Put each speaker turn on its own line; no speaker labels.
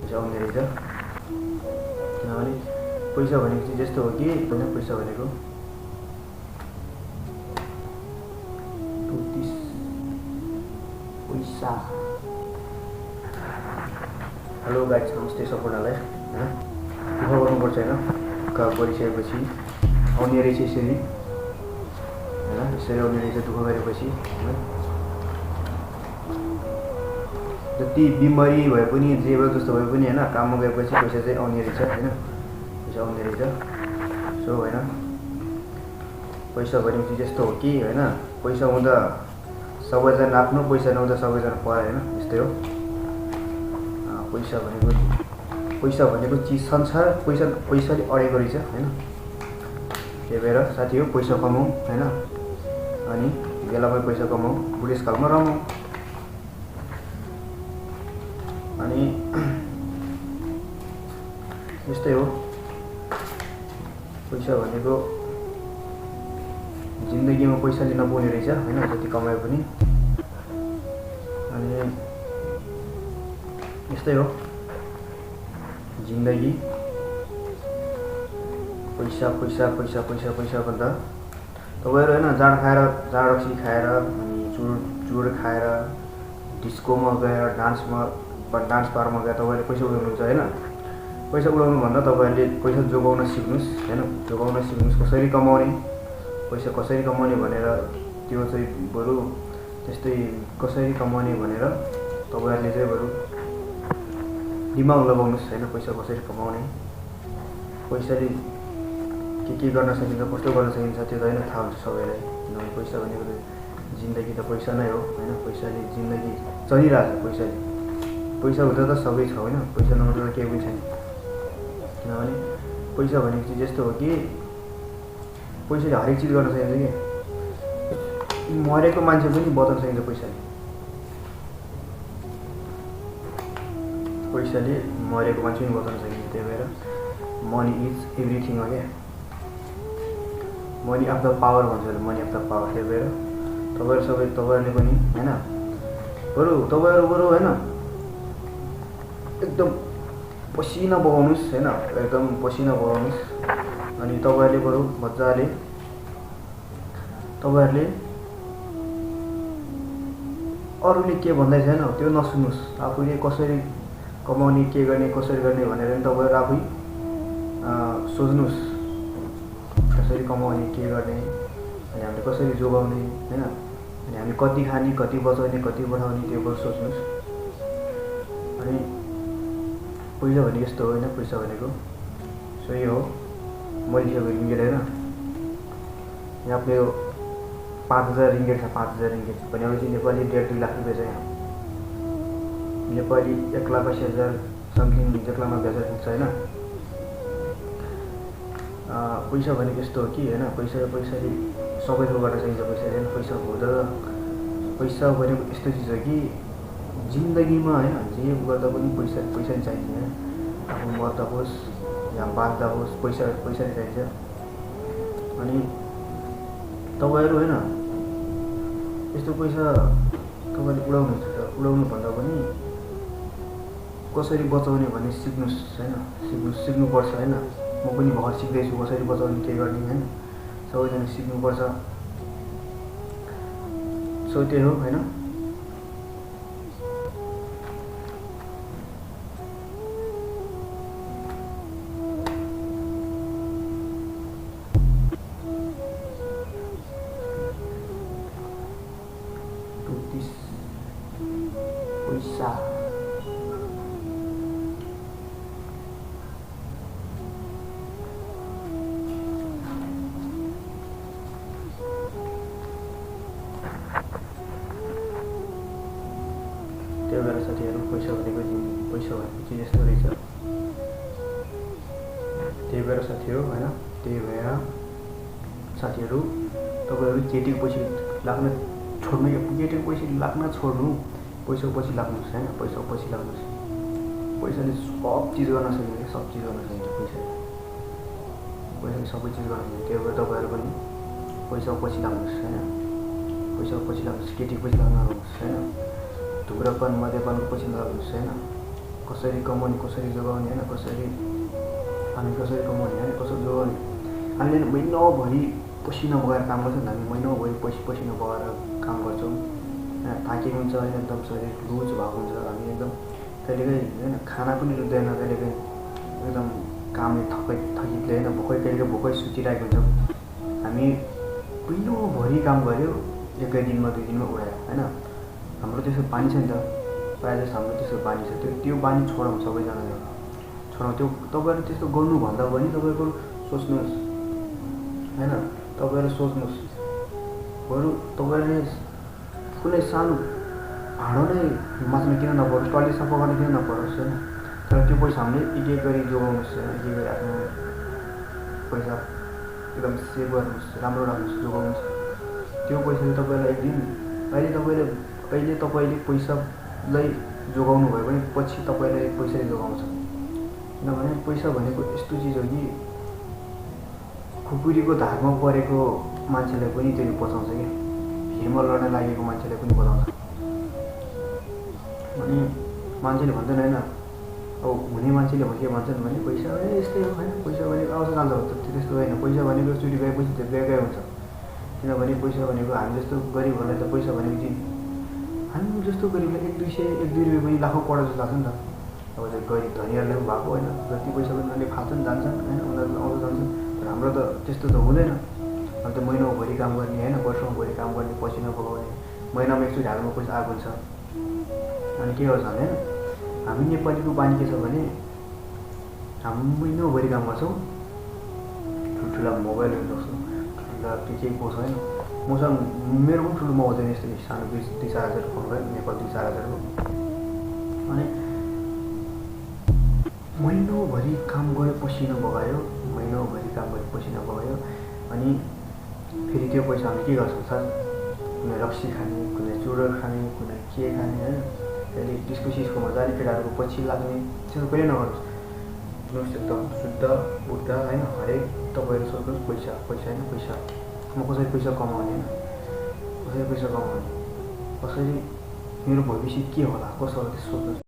पैसा आउने रहेछ। किनभने पैसा भनेको चाहिँ यस्तो हो कि होइन, पैसा भनेको 34 पैसा। हेलो गाइज, नमस्ते सम्पूर्णलाई। होइन, दुःख गर्नुपर्छ होइन, दुःख गरिसकेपछि आउने रहेछ यसरी होइन, यसरी आउने रहेछ दुःख गरेपछि होइन। जति बिमारी भए पनि जे भए जस्तो भए पनि होइन, काममा गएपछि पैसा चाहिँ आउने रहेछ होइन, पैसा आउने रहेछ। सो होइन, पैसा भनेपछि त्यस्तो हो कि होइन, पैसा हुँदा सबैजना आफ्नो, पैसा नहुँदा सबैजना पर होइन, यस्तै हो। पैसा भनेको चिज संसार पैसाले अडेको रहेछ होइन। त्यही भएर साथी हो, पैसा कमाउँ होइन, अनि बेलामै पैसा कमाउँ, बुढेसकालमा रमाउँ। अनि यस्तै हो, पैसा भनेको जिन्दगीमा पैसाले नपाउने रहेछ होइन, जति कमाए पनि। अनि यस्तै हो जिन्दगी, पैसा पैसा पैसा पैसा पैसा भन्दा तपाईँहरू होइन, जाँड रक्सी खाएर अनि चुर खाएर डिस्कोमा गएर डान्स बारमा गएर तपाईँहरूले पैसा उडाउनुहुन्छ होइन। पैसा उडाउनु भन्दा तपाईँहरूले पैसा जोगाउन सिक्नुहोस् होइन, जोगाउन सिक्नुहोस्, कसरी कमाउने, पैसा कसरी कमाउने भनेर। त्यो चाहिँ बरु त्यस्तै कसरी कमाउने भनेर तपाईँहरूले चाहिँ बरु दिमाग लगाउनुहोस् होइन, पैसा कसरी कमाउने, पैसाले के गर्न सकिन्छ, कस्तो गर्न सकिन्छ त्यो त होइन, थाहा हुन्छ सबैलाई। किनभने पैसा भनेको त जिन्दगी त पैसा नै हो होइन, पैसाले जिन्दगी चलिरहेको छ। पैसा हुँदा त सबै छ होइन, पैसा नहुँदा त केही पनि छैन। किनभने पैसा भनेको चाहिँ यस्तो हो कि पैसाले हरेक चिज गर्न सकिन्छ कि, मरेको मान्छे पनि बचाउन सकिन्छ पैसाले मरेको मान्छे पनि बचाउन सकिन्छ। त्यही भएर मनी इज एभ्रिथिङ हो क्या, मनी अफ द पावर भन्छ, मनी अफ द पावर। त्यही भएर तपाईँहरूले पनि होइन, तपाईँहरू होइन एकदम पसिना बगाउनुहोस् होइन, एकदम पसिना बगाउनुहोस्। अनि तपाईँहरूले बरु मजाले तपाईँहरूले अरूले के भन्दैछ होइन त्यो नसुन्नुहोस्, आफूले कसरी कमाउने, के गर्ने, कसरी गर्ने भनेर नि तपाईँहरू आफै सोच्नुहोस्, कसरी कमाउने, के गर्ने, अनि हामीले कसरी जोगाउने होइन, अनि हामीले कति खाने, कति बचाउने, कति बढाउने, त्यो बरु सोच्नुहोस्। अनि पैसा भनेको यस्तो हो होइन, पैसा भनेको सही हो। मैले रिङ्गेट होइन, यहाँ आफ्नो 5000 रिङ्गेट छ, 5000 रिङ्गेट भनेपछि नेपाली 1.5 लाख रुपियाँ छ। यहाँ नेपाली 1,80,000 समथिङ 1,90,000 पुग्छ होइन। पैसा भनेको यस्तो हो कि होइन, पैसाले सबै थोक गर्न सकिन्छ पैसाले होइन। पैसा भनेको यस्तो चिज हो कि जिन्दगीमा होइन, जे गर्दा पनि पैसा नै चाहिन्छ होइन। आफू मर्दा होस् या बाँच्दा होस् पैसा नै चाहिन्छ। अनि तपाईँहरू होइन यस्तो पैसा तपाईँले उडाउनु भन्दा पनि कसरी बचाउने भन्ने सिक्नुहोस् होइन, सिक्नुपर्छ होइन। म पनि भर्खर सिक्दैछु कसरी बचाउने, के गर्ने होइन, सबैजना सिक्नुपर्छ। सो त्यही हो होइन। पैसा त्यो भएर साथीहरू, पैसा भनेको चाहिँ यस्तो रहेछ। त्यही भएर साथी हो होइन, त्यही भएर साथीहरू तपाईँहरू केटीको पछि लाग्न छोड्नु, केटीको पछि लाग्न छोड्नु, पैसाको पछि लाग्नुहोस् होइन, पैसाको पछि लाग्नुहोस्। पैसाले सब चिज गर्न सकिन्छ, सब चिज गर्न सकिन्छ पैसाले सबै चिज गर्न सकिन्छ। त्यही भएर तपाईँहरू पनि पैसाको पछि लाग्नुहोस् होइन, पैसाको पछि लाग्नुहोस्, केटीको पछि लाग्नुहोस् होइन, धुम्रपान मद्यपानको पछि लाग्नुहोस् होइन। कसरी कमाउने, कसरी जोगाउने होइन, कसरी हामी कसरी कमाउने होइन, कसरी जोगाउने। हामीले महिनाभरि पसिना बगाएर काम गर्छौँ नि, हामी महिनाभरि पसिना बगाएर काम गर्छौँ होइन, थाकेको हुन्छ होइन, एकदम शरीर लुज भएको हुन्छ, हामी एकदम कहिलेकाहीँ होइन खाना पनि रुच्दैन, कहिलेकाहीँ एकदम कामले थकितले होइन कहिलेकाहीँ भोकै सुतिरहेको हुन्छौँ। हामी महिनाभरि काम गऱ्यो, एकै दिनमा 2 दिनमा उडायो होइन। हाम्रो त्यस्तो बानी छ नि त, प्रायः जस्तो हाम्रो त्यस्तो बानी छ। त्यो बानी छोडाउँ सबैजनाले, छोडाउँ। त्यो तपाईँहरू त्यस्तो गर्नुभन्दा पनि तपाईँको सोच्नुहोस् होइन, तपाईँहरू सोच्नुहोस् बरु तपाईँहरूले कुनै सानो भाँडो नै माझ्न किन नपरोस्, टोयलेट सफा गर्न किन नपरोस् होइन, तर त्यो पैसा हामीले एक एक गरी जोगाउनुहोस् होइन, एक एक गरी आफ्नो पैसा एकदम सेभ गर्नुहोस्, राम्रो राख्नुहोस्, जोगाउनुहोस्। त्यो पैसाले तपाईँलाई एक दिन अहिले तपाईँले पैसालाई जोगाउनु भयो भने पछि तपाईँलाई पैसाले जोगाउँछ। किनभने पैसा भनेको यस्तो चिज हो कि खुकुरीको धारमा परेको मान्छेलाई पनि त्यो बचाउँछ कि, भिरमा लड्न लागेको मान्छेलाई पनि बचाउँछ। अनि मान्छेले भन्छन् होइन, अब हुने मान्छेले के भन्छन् भने पैसा भने यस्तै हो होइन, पैसा भनेको आउँछ जान्छ हुन्छ, त्यस्तो होइन। पैसा भनेको एकचोटि गएपछि त्यो गएकै हुन्छ। किनभने पैसा भनेको हामी जस्तो गरिबहरूलाई त पैसा भनेको चाहिँ हामी जस्तो गरिबलाई 1-2 रुपियाँ पनि लाखौँ करोड जस्तो लाग्छ नि त। अब त्यो गरिब धनीहरूलाई पनि भएको होइन, जति पैसा पनि उनीहरूले खान्छन् जान्छन् होइन, उनीहरू आउँछ जान्छन्। तर हाम्रो त त्यस्तो त हुँदैन। अन्त त महिनाभरि काम गर्ने होइन, वर्षौँभरि काम गर्ने, पसिना बगाउने, महिनामा एकचोटि हातमा पैसा आएको हुन्छ। अनि के गर्छ भने हामी नेपालीको बानी के छ भने हामी महिनाभरि काम गर्छौँ, ठुल्ठुला मोबाइलहरू देख्छौँ, ठुल्ठुला के पाउँछ होइन। मसँग मेरो पनि ठुलो मोबाइल छैन, यस्तो सानो 2-4 हजारको फोन भयो, नेपाल 2-4 हजारको। अनि महिनाभरि काम गऱ्यो, पसिना बगायो, महिनाभरि काम गऱ्यो, पसिना बगायो। अनि फेरि त्यो पैसा हामी के गर्छौँ सर, कुनै रक्सी खाने, कुनै चुरोट खाने, कुनै के खाने होइन, कहिले डिस्को सिस्कोमा जाने, केटाहरूको पछि लाग्ने, त्यस्तो कहिले नगर्नुहोस्। एकदम शुद्ध बुद्ध होइन, हरेक तपाईँहरू सोच्नुहोस् पैसा पैसा होइन, पैसा म कसरी पैसा कमाउने होइन, कसरी पैसा कमाउने, कसरी मेरो भविष्य के होला, कसो होला त्यो सोच्नुहोस्।